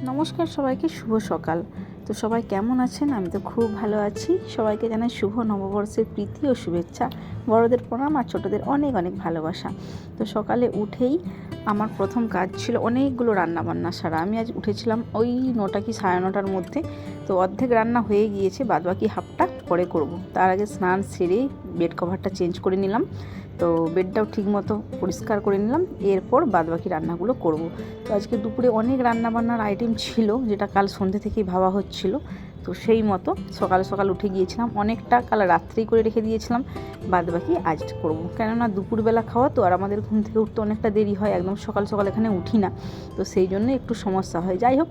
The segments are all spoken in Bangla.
নমস্কার সবাইকে, শুভ সকাল। তো সবাই কেমন আছেন? আমি তো খুব ভালো আছি। সবাইকে জানাই শুভ নববর্ষের প্রীতি ও শুভেচ্ছা। বড়দের প্রণাম আর ছোটদের অনেক অনেক ভালোবাসা। তো সকালে উঠেই আমার প্রথম কাজ ছিল অনেকগুলো রান্নাবান্না সারা। আমি আজ উঠেছিলাম ওই 9টা কি 9:30টার মধ্যে। তো অর্ধেক রান্না হয়ে গিয়েছে, বাদবাকি হাফটা পরে করব। তার আগে স্নান সেরে বেড কভারটা চেঞ্জ করে নিলাম। তো বেডটাও ঠিকমতো পরিষ্কার করে নিলাম, এরপর বাদবাকি রান্নাগুলো করব। তো আজকে দুপুরে অনেক রান্নাবান্নার আইটেম ছিল, যেটা কাল সন্ধ্যে থেকেই ভাবা হচ্ছিল। তো সেই মতো সকাল সকাল উঠে গিয়েছিলাম, অনেকটা কাল রাত্রেই করে রেখে দিয়েছিলাম, বাদবাকি আজ করব। কেননা দুপুরবেলা খাওয়া তো, আর আমাদের ঘুম থেকে উঠতে অনেকটা দেরি হয়, একদম সকাল সকাল এখানে উঠি না। তো সেই জন্য একটু সমস্যা হয়। যাই হোক,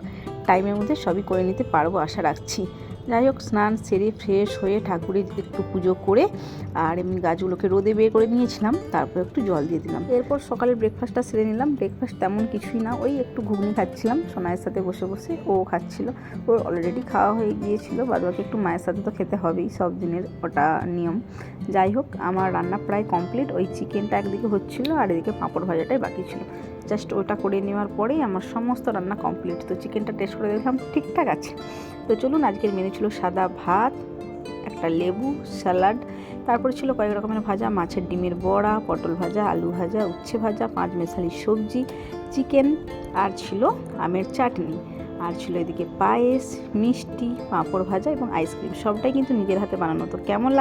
টাইমের মধ্যে সবই করে নিতে পারবো আশা রাখছি। যাই হোক, স্নান সেরে ফ্রেশ হয়ে ঠাকুরের একটু পুজো করে আর এমনি গাছগুলোকে রোদে বের করে নিয়েছিলাম, তারপর একটু জল দিয়ে দিলাম। এরপর সকালের ব্রেকফাস্টটা সেরে নিলাম। ব্রেকফাস্ট তেমন কিছুই না, ওই একটু ঘুগনি খাচ্ছিলাম সোনায়ের সাথে বসে বসে, ও খাচ্ছিল। ওর অলরেডি খাওয়া হয়ে গিয়েছিল, বাদবাকি একটু মায়ের সাথে তো খেতে হবেই, সব দিনের ওটা নিয়ম। যাই হোক, আমার রান্না প্রায় কমপ্লিট। ওই চিকেনটা একদিকে হচ্ছিল আর এদিকে পাঁপড় ভাজাটাই বাকি ছিল। জাস্ট ওটা করে নেওয়ার পরেই আমার সমস্ত রান্না কমপ্লিট। তো চিকেনটা টেস্ট করে দেখলাম ঠিকঠাক আছে। তো চলুন, আজকের মেনু ছিল সাদা ভাত, একটা লেবু, স্যালাড, তারপরে ছিল কয়েক রকমের ভাজা, মাছের ডিমের বড়া, পটল ভাজা, আলু ভাজা, উচ্ছে ভাজা, 5 মেশালি সবজি, চিকেন, আর ছিল আমের চাটনি, আর ছিল এদিকে পায়েস, মিষ্টি, পাঁপড় ভাজা এবং আইসক্রিম। সবটাই কিন্তু নিজের হাতে বানানো। তো কেমন